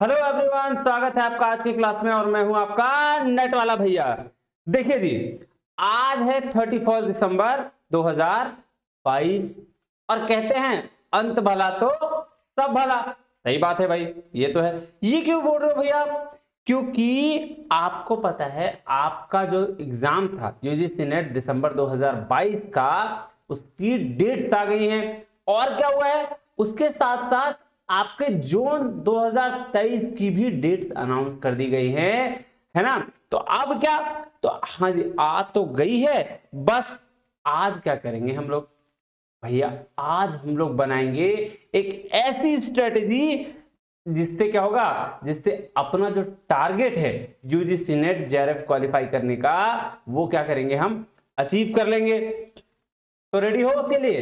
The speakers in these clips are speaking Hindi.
हेलो एवरीवन, स्वागत है आपका आज की क्लास में और मैं हूं आपका नेट वाला भैया। देखिए जी, आज है 31 दिसंबर 2022 और कहते हैं अंत भला तो सब भला। सही बात है भाई, ये तो है। ये क्यों बोल रहे हो भैया? क्योंकि आपको पता है आपका जो एग्जाम था यूजीसी नेट दिसंबर 2022 का, उसकी डेट्स आ गई हैं। और क्या हुआ है, उसके साथ साथ आपके जून 2023 की भी डेट्स अनाउंस कर दी गई हैं, है ना। तो अब क्या, तो हाँ जी, आ तो गई है। बस आज क्या करेंगे हम लोग भैया, आज हम लोग बनाएंगे एक ऐसी स्ट्रेटेजी जिससे क्या होगा, जिससे अपना जो टारगेट है यूजीसी नेट जेआरएफ क्वालिफाई करने का, वो क्या करेंगे, हम अचीव कर लेंगे। तो रेडी हो उसके लिए?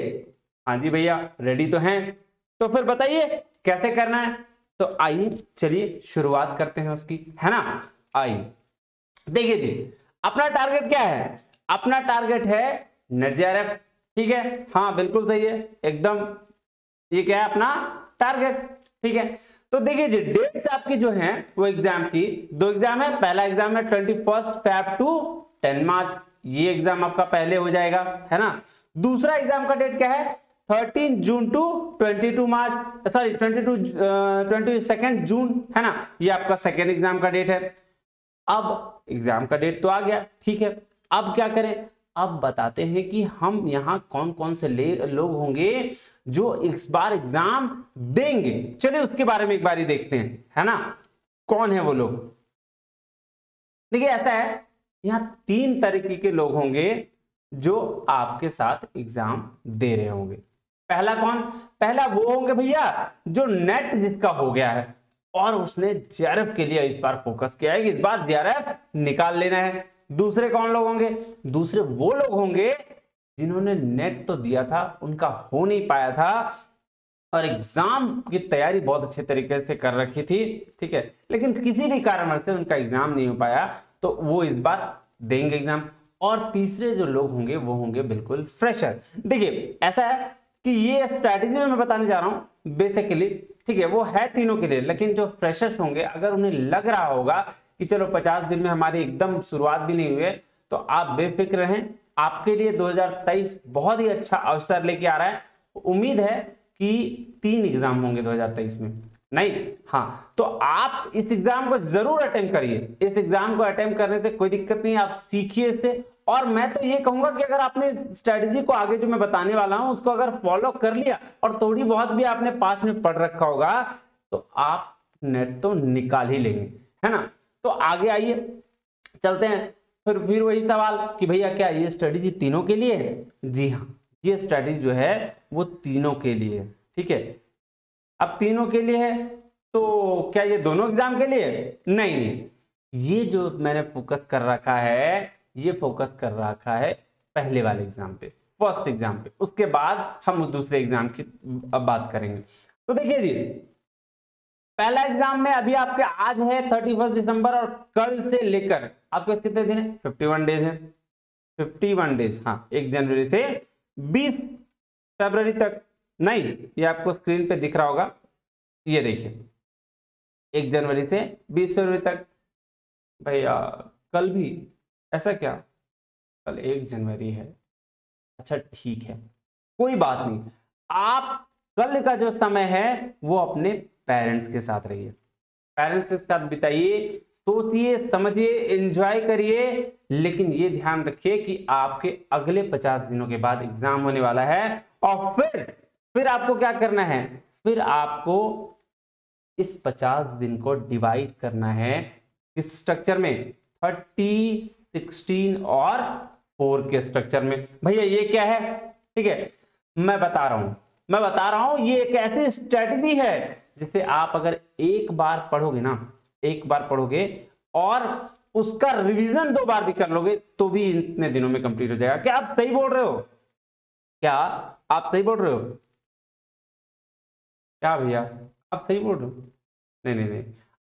हाँ जी भैया, रेडी तो हैं। तो फिर बताइए कैसे करना है। तो आइए चलिए शुरुआत करते हैं उसकी, है ना। आइए देखिए जी, अपना टारगेट क्या है? अपना टारगेट है नेट जेआरएफ, ठीक है। हाँ बिल्कुल सही है एकदम, ये क्या है अपना टारगेट, ठीक है। तो देखिए जी, डेट्स आपकी जो हैं वो एग्जाम की दो एग्जाम है। पहला एग्जाम है 21 Feb टू 10 मार्च, ये एग्जाम आपका पहले हो जाएगा, है ना। दूसरा एग्जाम का डेट क्या है? 13 जून टू 22 मार्च, सॉरी 22 जून, है ना। ये आपका सेकेंड एग्जाम का डेट है। अब एग्जाम का डेट तो आ गया, ठीक है। अब क्या करें, अब बताते हैं कि हम यहाँ कौन कौन से लोग होंगे जो इस बार एग्जाम देंगे। चलिए उसके बारे में एक बार ही देखते हैं, है ना। कौन है वो लोग? देखिए ऐसा है, यहाँ तीन तरीके के लोग होंगे जो आपके साथ एग्जाम दे रहे होंगे। पहला कौन? पहला वो होंगे भैया जो नेट जिसका हो गया है और उसने जेआरएफ के लिए इस बार फोकस किया है कि इस बार जेआरएफ निकाल लेना है। दूसरे कौन लोग होंगे? दूसरे वो लोग होंगे जिन्होंने नेट तो दिया था, उनका हो नहीं पाया था और एग्जाम की तैयारी बहुत अच्छे तरीके से कर रखी थी, ठीक है, लेकिन किसी भी कारणवश से उनका एग्जाम नहीं हो पाया, तो वो इस बार देंगे एग्जाम। और तीसरे जो लोग होंगे वो होंगे बिल्कुल फ्रेशर। देखिए ऐसा है कि ये स्ट्रैटेजी मैं बताने जा रहा हूं बेसिकली, ठीक है, वो है तीनों के लिए। लेकिन जो फ्रेशर्स होंगे, अगर उन्हें लग रहा होगा कि चलो 50 दिन में हमारी एकदम शुरुआत भी नहीं हुई है, तो आप बेफिक्र रहें, आपके लिए 2023 बहुत ही अच्छा अवसर लेके आ रहा है। उम्मीद है कि 3 एग्जाम होंगे 2023 में, नहीं, हाँ, तो आप इस एग्जाम को जरूर अटेम्प्ट करिए। इस एग्जाम को अटेम्प्ट करने से कोई दिक्कत नहीं, आप सीखिए इससे। और मैं तो ये कहूंगा कि अगर आपने स्ट्रेटजी को आगे जो मैं बताने वाला हूं उसको अगर फॉलो कर लिया और थोड़ी बहुत भी आपने पास्ट में पढ़ रखा होगा, तो आप नेट तो निकाल ही लेंगे, है ना। तो आगे आइए चलते हैं। फिर वही सवाल कि भैया क्या ये स्ट्रेटजी तीनों के लिए है? जी हाँ, ये स्ट्रेटजी जो है वो तीनों के लिए, ठीक है। अब तीनों के लिए है तो क्या ये दोनों एग्जाम के लिए? नहीं, ये जो मैंने फोकस कर रखा है, ये फोकस कर रखा है पहले वाले एग्जाम पे, फर्स्ट एग्जाम पे। उसके बाद हम उस दूसरे एग्जाम की अब बात करेंगे। तो देखिए जी, पहला एग्जाम में अभी आपके आज है 31 दिसंबर और कल से लेकर आपके पास कितने दिन है? 51 डेज है। 51 डेज, हाँ, 1 जनवरी से 20 फरवरी तक। नहीं, ये आपको स्क्रीन पे दिख रहा होगा, ये देखिए 1 जनवरी से 20 फरवरी तक। भैया कल भी ऐसा क्या? कल 1 जनवरी है, अच्छा ठीक है, कोई बात नहीं। आप कल का जो समय है वो अपने पेरेंट्स के साथ रहिए, पेरेंट्स के साथ बिताइए, सोचिए समझिए, एंजॉय करिए। लेकिन ये ध्यान रखिए कि आपके अगले 50 दिनों के बाद एग्जाम होने वाला है और फिर आपको क्या करना है? फिर आपको इस 50 दिन को डिवाइड करना है किस स्ट्रक्चर में? 30, 16 और 4 के स्ट्रक्चर में। भैया ये क्या है? ठीक है, मैं बता रहा हूं ये एक ऐसी स्ट्रेटजी है जिसे आप अगर एक बार पढ़ोगे ना, एक बार पढ़ोगे और उसका रिवीजन 2 बार भी कर लोगे तो भी इतने दिनों में कंप्लीट हो जाएगा। क्या आप सही बोल रहे हो? क्या आप सही बोल रहे हो? क्या भैया आप सही बोल रहे हो? नहीं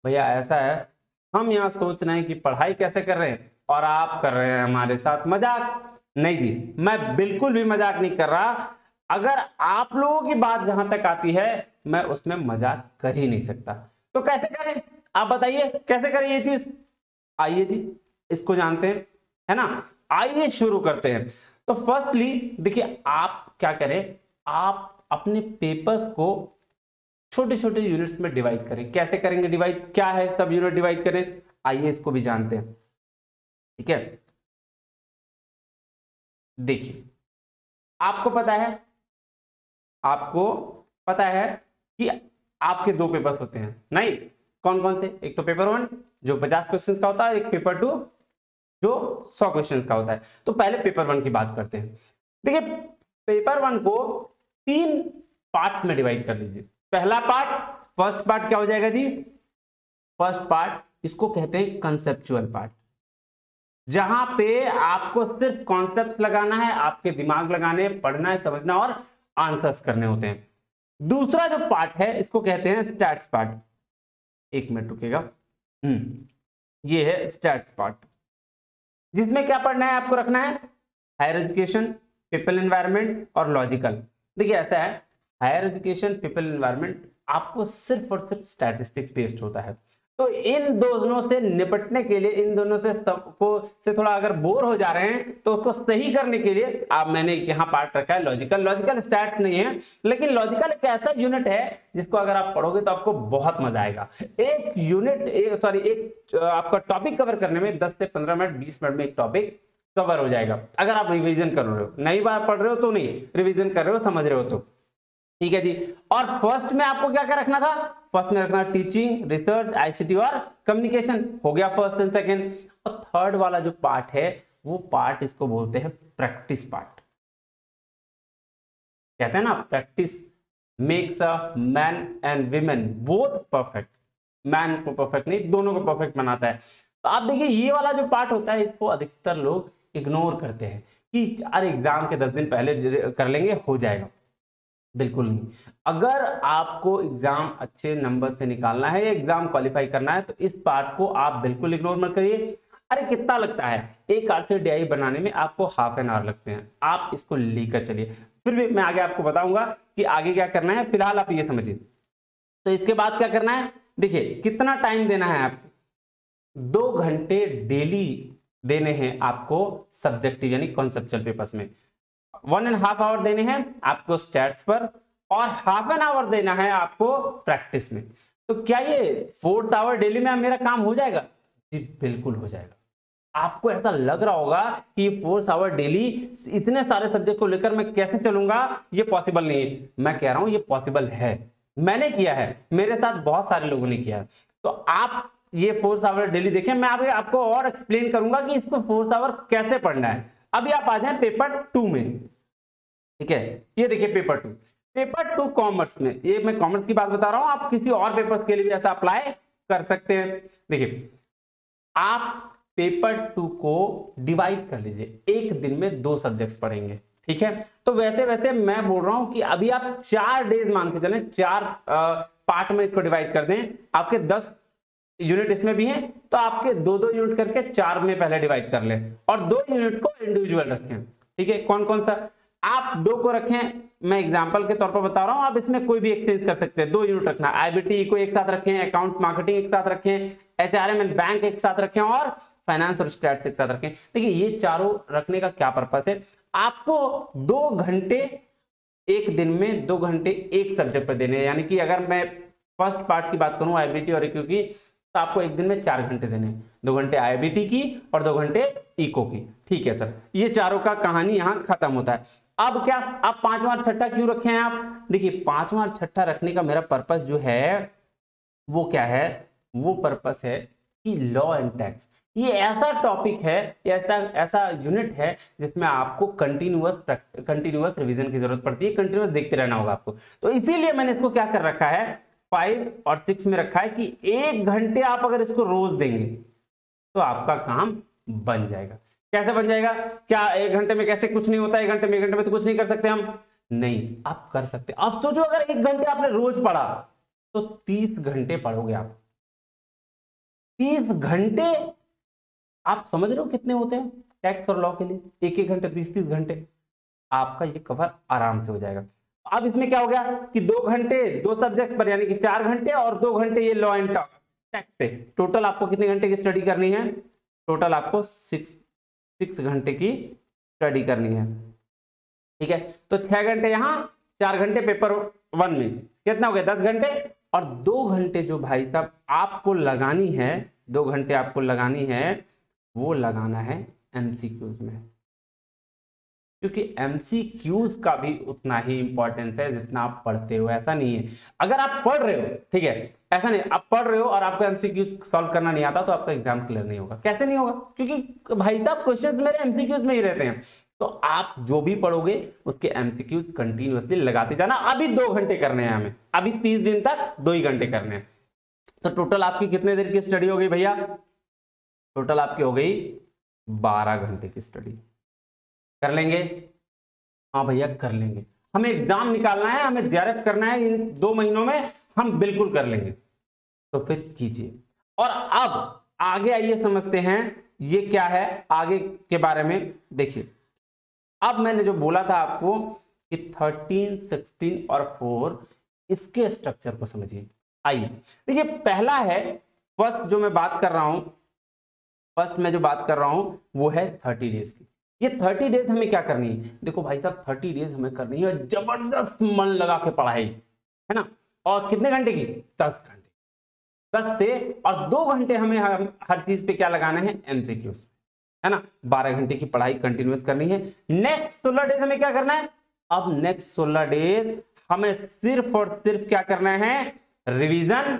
भैया, ऐसा है, हम यहाँ सोच रहे हैं कि पढ़ाई कैसे कर रहे हैं और आप कर रहे हैं हमारे साथ मजाक। नहीं जी, मैं बिल्कुल भी मजाक नहीं कर रहा। अगर आप लोगों की बात जहां तक आती है, मैं उसमें मजाक कर ही नहीं सकता। तो कैसे करें आप बताइए, कैसे करें ये चीज? आइए जी इसको जानते हैं, है ना। आइए शुरू करते हैं। तो फर्स्टली देखिए, आप क्या करें, आप अपने पेपर्स को छोटे छोटे यूनिट्स में डिवाइड करें। कैसे करेंगे डिवाइड, क्या है सब यूनिट डिवाइड करें, आइए इसको भी जानते हैं। ठीक है, देखिए आपको पता है कि आपके दो पेपर्स होते हैं, नहीं? कौन कौन से? एक तो पेपर 1 जो 50 क्वेश्चंस का होता है, एक पेपर 2 जो 100 क्वेश्चंस का होता है। तो पहले पेपर 1 की बात करते हैं। देखिए पेपर 1 को 3 पार्ट्स में डिवाइड कर लीजिए। पहला पार्ट, फर्स्ट पार्ट क्या हो जाएगा जी? फर्स्ट पार्ट इसको कहते हैं कंसेप्चुअल पार्ट, जहां पे आपको सिर्फ कॉन्सेप्ट्स लगाना है, आपके दिमाग लगाने, पढ़ना है, समझना और आंसर्स करने होते हैं। दूसरा जो पार्ट है इसको कहते हैं स्टैट्स पार्ट। एक मिनट रुकेगा, ये है स्टैट्स पार्ट, जिसमें क्या पढ़ना है आपको, रखना है हायर एजुकेशन, पीपल एनवायरनमेंट और लॉजिकल। देखिए ऐसा है, हायर एजुकेशन, पीपल एनवायरनमेंट आपको सिर्फ और सिर्फ स्टैटिस्टिक्स बेस्ड होता है। तो इन दोनों से निपटने के लिए, इन दोनों से सबको से थोड़ा अगर बोर हो जा रहे हैं तो उसको सही करने के लिए आप, मैंने यहाँ पार्ट रखा है लॉजिकल। लॉजिकल स्टैट्स नहीं है, लेकिन लॉजिकल एक ऐसा यूनिट है जिसको अगर आप पढ़ोगे तो आपको बहुत मजा आएगा। एक यूनिट, एक आपका टॉपिक कवर करने में 10 से 15 मिनट, 20 मिनट में एक टॉपिक कवर हो जाएगा, अगर आप रिवीजन कर रहे हो। नई बार पढ़ रहे हो तो नहीं, रिवीजन कर रहे हो, समझ रहे हो तो ठीक है जी। और फर्स्ट में आपको क्या क्या रखना था? फर्स्ट में रखना टीचिंग, रिसर्च, आईसीटी और कम्युनिकेशन, हो गया फर्स्ट एंड सेकंड। और थर्ड वाला जो पार्ट है वो पार्ट इसको बोलते हैं प्रैक्टिस पार्ट। कहते हैं ना, practice makes a man and women both perfect. Man को परफेक्ट नहीं, दोनों को परफेक्ट बनाता है। तो आप देखिए ये वाला जो पार्ट होता है इसको अधिकतर लोग इग्नोर करते हैं कि अरे एग्जाम के 10 दिन पहले कर लेंगे, हो जाएगा। बिल्कुल नहीं। अगर आपको एग्जाम अच्छे नंबर से निकालना है, एग्जाम क्वालिफाई करना है, तो इस पार्ट को आप बिल्कुल इग्नोर मत करिए। अरे कितना लगता है, एक RCDI बनाने में आपको हाफ एन आवर लगते हैं, आप इसको लेकर चलिए। फिर भी मैं आगे आपको बताऊंगा कि आगे क्या करना है, फिलहाल आप ये समझिए। तो इसके बाद क्या करना है, देखिए कितना टाइम देना है आपको, 2 घंटे डेली देने हैं आपको सब्जेक्टिव यानी कॉन्सेप्चुअल पेपर्स में। 1.5 आवर देने हैं आपको स्टैट्स पर और हाफ एन आवर देना है आपको प्रैक्टिस में। तो क्या ये 4 आवर डेली में मेरा काम हो जाएगा? जी बिल्कुल हो जाएगा। आपको ऐसा लग रहा होगा कि 4 आवर डेली इतने सारे सब्जेक्ट को लेकर मैं कैसे चलूंगा, ये पॉसिबल नहीं है। मैं कह रहा हूं ये पॉसिबल है, मैंने किया है, मेरे साथ बहुत सारे लोगों ने किया है। तो आप ये 4 आवर डेली देखें, मैं आपको और एक्सप्लेन करूंगा कि इसको 4 आवर कैसे पढ़ना है। अभी आप आ जाए पेपर 2 में। ठीक है, ये देखिए पेपर 2 कॉमर्स में, ये मैं कॉमर्स की बात बता रहा हूं, आप किसी और पेपर्स के लिए भी ऐसा अप्लाई कर सकते हैं। देखिए आप पेपर 2 को डिवाइड कर लीजिए, एक दिन में 2 सब्जेक्ट्स पढ़ेंगे। ठीक है, तो वैसे मैं बोल रहा हूं कि अभी आप 4 डेज मान के चलें, 4 पार्ट में इसको डिवाइड कर दें। आपके 10 यूनिट इसमें भी हैं, तो आपके 2-2 यूनिट करके 4 में पहले डिवाइड कर लें और 2 यूनिट को इंडिविजुअल रखें। ठीक है, कौन कौन सा? आप 2 को रखें, मैं एग्जांपल के तौर पर बता रहा हूं, आप इसमें कोई भी एक्सचेंज कर सकते हैं। 2 यूनिट रखना, IBT को एक साथ रखें, अकाउंट मार्केटिंग एक साथ रखें, HRM एंड बैंक एक साथ रखें और फाइनेंस और स्टैट्स एक साथ रखें। देखिए ये चारों रखने का क्या पर्पस है, आपको 2 घंटे एक दिन में 2 घंटे एक सब्जेक्ट पर देने हैं। यानी कि अगर मैं फर्स्ट पार्ट की बात करूं IBT और EQ की, तो आपको एक दिन में 4 घंटे देने हैं, 2 घंटे IBT की और 2 घंटे इको की। ठीक है सर, ये चारों का कहानी यहां खत्म होता है। अब क्या, आप 5वां और 6ठा क्यों रखे हैं आप? देखिए 5वां और 6ठा रखने का मेरा पर्पस जो है वो क्या है, वो पर्पस है कि लॉ एंड टैक्स, ये ऐसा टॉपिक है, ऐसा यूनिट है जिसमें आपको कंटिन्यूअस रिवीजन की जरूरत पड़ती है, कंटिन्यूअस देखते रहना होगा आपको। तो इसीलिए मैंने इसको क्या कर रखा है, 5 और 6 में रखा है कि 1 घंटे आप अगर इसको रोज देंगे तो आपका काम बन जाएगा। कैसे बन जाएगा? क्या 1 घंटे में कैसे कुछ नहीं होता? 1 घंटे में 1 घंटे में तो कुछ नहीं कर सकते हम, नहीं, आप कर सकते। अब सोचो अगर 1 घंटे आपने रोज पढ़ा तो 30 घंटे पढ़ोगे आप। 30 घंटे, आप समझ रहे हो कितने होते हैं टैक्स और लॉ के लिए? 1-1 घंटे, 30-30 घंटे, आपका ये कवर आराम से हो जाएगा। अब इसमें क्या हो गया कि 2 घंटे 2 सब्जेक्ट्स पर यानी कि 4 घंटे और 2 घंटे ये लॉ एंड टैक्स पे, टोटल आपको कितने घंटे की स्टडी करनी है? टोटल आपको 6 घंटे की स्टडी करनी है। ठीक है, तो 6 घंटे यहां, 4 घंटे पेपर 1 में, कितना हो गया 10 घंटे। और 2 घंटे जो भाई साहब आपको लगानी है, 2 घंटे आपको लगानी है, वो लगाना है एमसीक्यूज में, क्योंकि एमसीक्यूज का भी उतना ही इंपॉर्टेंस है जितना आप पढ़ते हो। ऐसा नहीं है अगर आप पढ़ रहे हो, ठीक है, ऐसा नहीं आप पढ़ रहे हो और आपको एमसीक्यूज सॉल्व करना नहीं आता तो आपका एग्जाम क्लियर नहीं होगा। कैसे नहीं होगा? क्योंकि भाई साहब क्वेश्चंस मेरे एमसीक्यूज में ही रहते हैं। तो आप जो भी पढ़ोगे उसके एमसीक्यूज कंटिन्यूअसली लगाते जाना। अभी 2 घंटे करने हैं हमें, अभी 30 दिन तक 2 ही घंटे करने हैं। तो टोटल आपकी कितने देर की स्टडी हो गई भैया? टोटल आपकी हो गई 12 घंटे की स्टडी। कर लेंगे? हाँ भैया कर लेंगे। हमें एग्जाम निकालना है, हमें जेआरएफ करना है इन 2 महीनों में, हम बिल्कुल कर लेंगे। तो फिर कीजिए। और अब आगे आइए समझते हैं ये क्या है आगे के बारे में। देखिए अब मैंने जो बोला था आपको कि 13, 16 और 4 इसके स्ट्रक्चर को समझिए। आइए देखिए, पहला है फर्स्ट जो मैं बात कर रहा हूं, फर्स्ट मैं जो बात कर रहा हूं वो है 30 डेज की। ये 30 डेज हमें क्या करनी है? देखो भाई साहब 30 डेज हमें करनी है जबरदस्त मन लगा के पढ़ाई, है ना। और कितने घंटे की? 10 घंटे, 10 से, और 2 घंटे हमें हर चीज पे क्या लगाना है? एमसीक्यूज, है ना। 12 घंटे की पढ़ाई कंटिन्यूअस करनी है। नेक्स्ट 16 डेज हमें क्या करना है? अब नेक्स्ट 16 डेज हमें सिर्फ और सिर्फ क्या करना है? रिवीजन,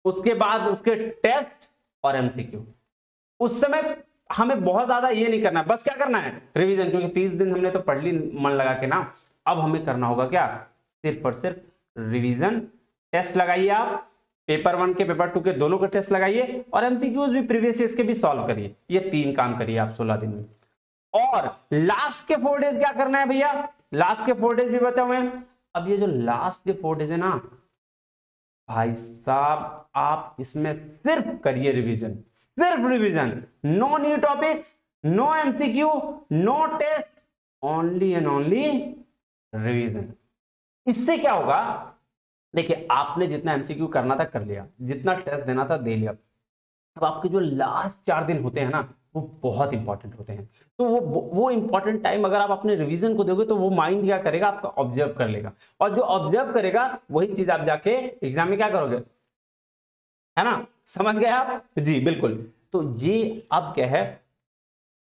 उसके बाद उसके टेस्ट और एमसीक्यू। उस समय हमें बहुत ज्यादा ये नहीं करना, बस क्या करना है? रिवीजन, क्योंकि 30 दिन हमने तो पढ़ ली मन लगा के ना। अब हमें करना होगा क्या? सिर्फ और सिर्फ रिवीजन। टेस्ट लगाइए आप, पेपर 1 के पेपर 2 के दोनों के टेस्ट लगाइए, और एमसीक्यूज भी प्रीवियस ईयर के भी सॉल्व करिए। ये 3 काम करिए आप 16 दिन में। और लास्ट के 4 डेज क्या करना है भैया? लास्ट के 4 डेज भी बचा हुए हैं। अब ये जो लास्ट के 4 डेज है ना भाई साहब, आप इसमें सिर्फ करिए रिवीजन, सिर्फ revision. No new topics, no MCQ, no test, only and only revision. इससे क्या होगा? देखिए आपने जितना एमसीक्यू करना था कर लिया, जितना टेस्ट देना था दे लिया। अब आपके जो लास्ट 4 दिन होते हैं ना वो बहुत इंपॉर्टेंट होते हैं। तो वो इंपॉर्टेंट टाइम अगर आप अपने रिवीजन को दोगे तो वो माइंड क्या करेगा? आपका ऑब्जर्व कर लेगा, और जो ऑब्जर्व करेगा वही चीज आप जाके एग्जाम में क्या करोगे, है ना। समझ गए आप? जी बिल्कुल। तो ये अब क्या है,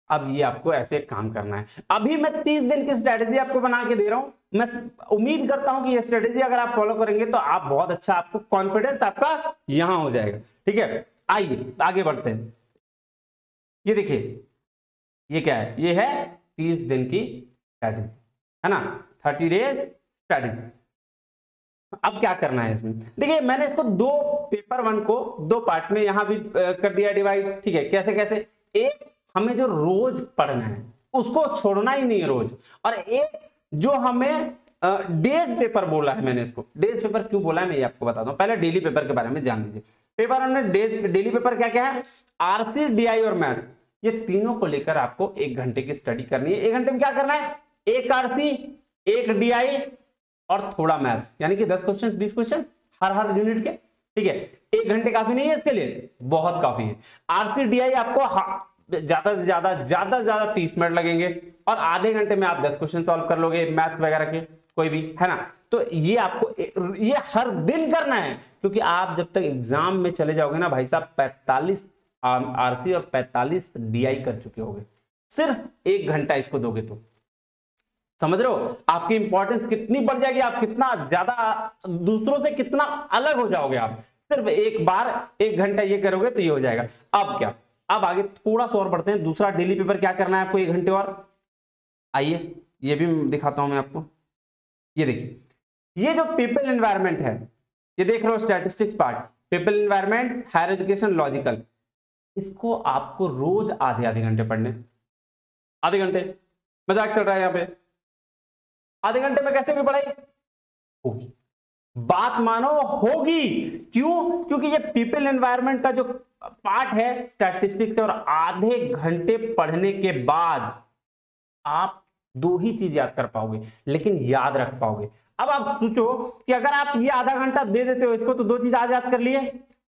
अब ये आपको ऐसे काम करना है। अभी मैं 30 दिन की स्ट्रेटेजी आपको बना के दे रहा हूं। मैं उम्मीद करता हूं कि ये स्ट्रेटेजी अगर आप फॉलो करेंगे तो आप बहुत अच्छा, आपको कॉन्फिडेंस आपका यहां हो जाएगा। ठीक है, आइए आगे बढ़ते हैं। ये देखिए ये क्या है? ये है 30 दिन की स्ट्रेटेजी, है ना, 30 डेज स्ट्रेटेजी। अब क्या करना है इसमें? देखिए मैंने इसको पेपर 1 को 2 पार्ट में यहां भी कर दिया डिवाइड। ठीक है, कैसे कैसे? एक हमें जो रोज पढ़ना है उसको छोड़ना ही नहीं है रोज, और एक जो हमें डेज पेपर बोला है, मैंने इसको डेज पेपर क्यों बोला है मैं ये आपको बताता हूं। पहले डेली पेपर के बारे में जान लीजिए। पेपर हमने डेली पेपर क्या क्या है? आरसी, डीआई और मैथ्स, ये तीनों को लेकर आपको 1 घंटे की स्टडी करनी है। 1 घंटे में क्या करना है? 1 आरसी, 1 डीआई और थोड़ा मैथ्स, यानी कि 10 क्वेश्चंस, 20 क्वेश्चंस हर यूनिट के। ठीक है, 1 घंटे काफी नहीं है इसके लिए? बहुत काफी है। आरसी डीआई आपको ज्यादा से ज्यादा 30 मिनट लगेंगे, और आधे घंटे में आप 10 क्वेश्चन सॉल्व कर लोगे, मैथ्स वगैरह के कोई भी, है ना। तो ये आपको ये हर दिन करना है, क्योंकि आप जब तक एग्जाम में चले जाओगे ना भाई साहब 45 आरसी और 45 डीआई कर चुके होगे। सिर्फ 1 घंटा इसको दोगे तो समझ रहे हो आपकी इंपॉर्टेंस कितनी बढ़ जाएगी, आप कितना ज्यादा दूसरों से कितना अलग हो जाओगे। आप सिर्फ एक बार 1 घंटा ये करोगे तो ये हो जाएगा। अब क्या? अब आगे थोड़ा सा और बढ़ते हैं। दूसरा डेली पेपर क्या करना है आपको 1 घंटे और? आइए ये भी दिखाता हूं मैं आपको। ये देखिए, ये जो पीपल एनवायरनमेंट है, ये देख रहे हो statistics part, people environment, higher education, logical, इसको आपको रोज आधे घंटे पढ़ने। आधे घंटे मजाक चल रहा है यहाँ पे? आधे घंटे में कैसे होगी पढ़ाई? होगी, बात मानो होगी। क्यों? क्योंकि ये पीपल एनवायरनमेंट का जो पार्ट है स्टैटिस्टिक्स है, और आधे घंटे पढ़ने के बाद आप दो ही चीज याद कर पाओगे, लेकिन याद रख पाओगे। अब आप सोचो कि अगर आप ये आधा घंटा दे देते हो इसको, तो दो चीज आज याद कर लिए,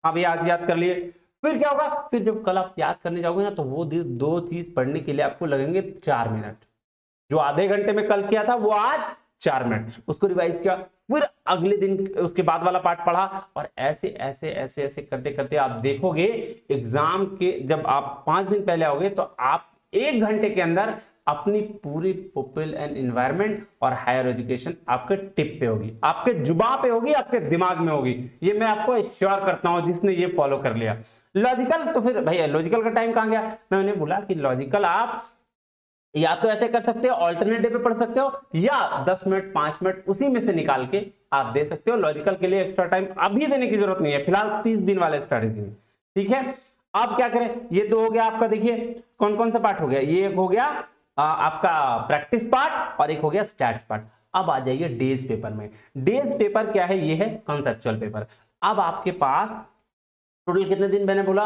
अब आज याद कर लिए, फिर क्या होगा, फिर जब कल आप याद करने जाओगे ना, तो वो दो चीज पढ़ने के लिए आपको लगेंगे 4 मिनट। जो आधे घंटे में कल किया था वो आज 4 मिनट, उसको रिवाइज किया, फिर अगले दिन उसके बाद वाला पार्ट पढ़ा, और ऐसे ऐसे ऐसे ऐसे करते करते आप देखोगे एग्जाम के जब आप 5 दिन पहले आओगे, तो आप 1 घंटे के अंदर अपनी पूरी पीपल एंड एनवायरनमेंट और हायर एजुकेशन आपके टिप पे होगी, आपके जुबान पे होगी, आपके दिमाग में होगी। ये मैं आपको श्योर करता हूं जिसने ये फॉलो कर लिया। लॉजिकल तो फिर भैया लॉजिकल का टाइम कहां गया? मैंने बोला कि लॉजिकल आप या तो ऐसे कर सकते हो, ऑल्टरनेट डे पे पढ़ सकते हो, या 10 मिनट 5 मिनट उसी में से निकाल के आप दे सकते हो। लॉजिकल के लिए एक्स्ट्रा टाइम अभी देने की जरूरत नहीं है, फिलहाल 30 दिन वाले स्ट्रेटेजी में, ठीक है। अब क्या करें, ये तो हो गया आपका, देखिए कौन कौन सा पार्ट हो गया, ये एक हो गया आपका प्रैक्टिस पार्ट, और एक हो गया स्टैट्स पार्ट। अब आ जाइए डेज पेपर में। डेज पेपर क्या है? ये है कॉन्सेप्चुअल पेपर। अब आपके पास टोटल कितने दिन मैंने बोला?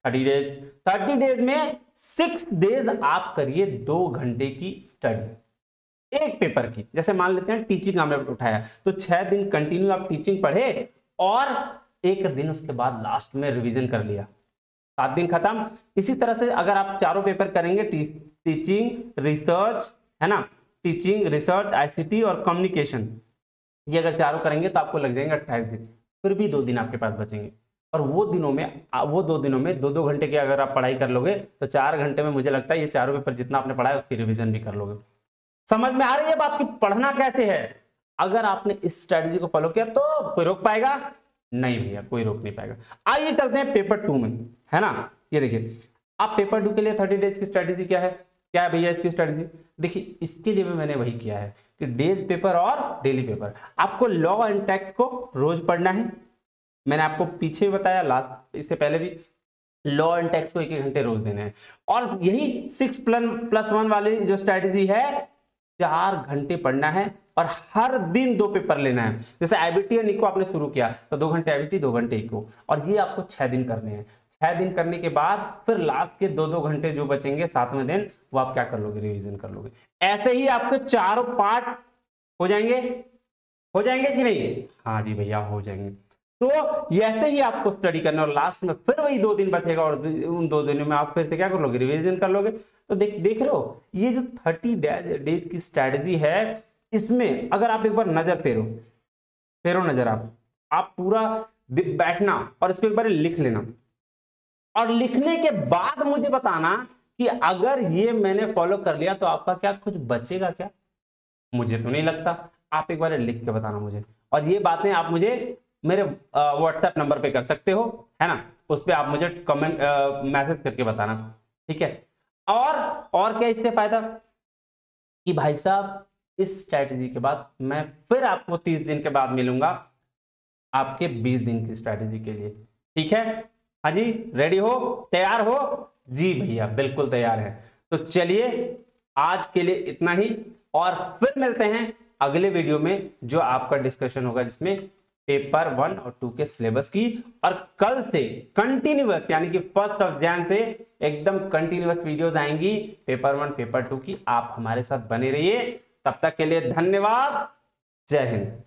30 डेज। 30 डेज में 6 डेज आप करिए 2 घंटे की स्टडी एक पेपर की। जैसे मान लेते हैं टीचिंग हमने उठाया, तो 6 दिन कंटिन्यू आप टीचिंग पढ़े, और 1 दिन उसके बाद लास्ट में रिवीजन कर लिया, 7 दिन खत्म। इसी तरह से अगर आप चारों पेपर करेंगे, टीचिंग, रिसर्च, है ना, टीचिंग, रिसर्च, आईसीटी और कम्युनिकेशन, ये अगर चारों करेंगे तो आपको लग जाएंगे 28 दिन, फिर भी 2 दिन आपके पास बचेंगे। और वो 2 दिनों में 2-2 घंटे की अगर आप पढ़ाई कर लोगे, तो 4 घंटे में मुझे लगता है ये चारों पेपर जितना आपने पढ़ा है उसकी रिवीजन भी कर लोगे। समझ में आ रही है बात कि पढ़ना कैसे है? अगर आपने इस स्ट्रेटजी को फॉलो किया तो कोई रोक पाएगा? नहीं भैया, कोई रोक नहीं पाएगा। आइए चलते हैं पेपर 2 में, है ना। ये देखिए, आप पेपर 2 के लिए 30 डेज की स्ट्रेटजी क्या है? क्या है भैया इसकी स्ट्रेटजी? देखिए, इसके लिए भी मैंने वही किया है कि डेज पेपर और डेली पेपर। आपको लॉ एंड टैक्स को रोज पढ़ना है, मैंने आपको पीछे बताया, लास्ट इससे पहले भी, लॉ एंड टैक्स को 1-1 घंटे रोज देने हैं। और यही 6+1 वाली जो स्ट्रेटजी है, 4 घंटे पढ़ना है और हर दिन 2 पेपर लेना है। जैसे आईबीटी और निको आपने शुरू किया तो 2 घंटे आईबीटी, 2 घंटे इको, और ये आपको 6 दिन करने हैं। 6 दिन करने के बाद फिर लास्ट के 2-2 घंटे जो बचेंगे 7वें दिन, वो आप क्या कर लोगे? रिवीजन कर लोगे। ऐसे ही आपके चारों पार्ट हो जाएंगे कि नहीं? हाँ जी भैया, हो जाएंगे। तो ऐसे ही आपको स्टडी करना, और लास्ट में फिर वही 2 दिन बचेगा, और उन 2 दिनों में आप फिर से क्या कर लोगे? रिवीजन कर लोगे। तो देख रहे हो, ये जो 30 डेज की स्ट्रेटजी है, इसमें अगर आप एक बार नजर फेरो नजर, आप पूरा बैठना और इसको एक बार लिख लेना, और लिखने के बाद मुझे बताना कि अगर ये मैंने फॉलो कर लिया तो आपका क्या कुछ बचेगा क्या? मुझे तो नहीं लगता। आप एक बार लिख के बताना मुझे, और ये बातें आप मुझे मेरे व्हाट्सएप नंबर पे कर सकते हो, है ना। उस पे आप मुझे कमेंट मैसेज करके बताना, ठीक है। और क्या इससे फायदा कि भाई साहब, इस स्ट्रैटेजी के बाद मैं फिर आपको 30 दिन के बाद मिलूंगा आपके 20 दिन की स्ट्रैटेजी के लिए, ठीक है। हाँ जी, रेडी हो, तैयार हो? जी भैया, बिल्कुल तैयार है। तो चलिए, आज के लिए इतना ही, और फिर मिलते हैं अगले वीडियो में, जो आपका डिस्कशन होगा, जिसमें पेपर 1 और 2 के सिलेबस की, और कल से कंटिन्यूअस, यानी कि 1 जनवरी से एकदम कंटिन्यूअस वीडियोस आएंगी पेपर 1 पेपर 2 की। आप हमारे साथ बने रहिए। तब तक के लिए धन्यवाद। जय हिंद।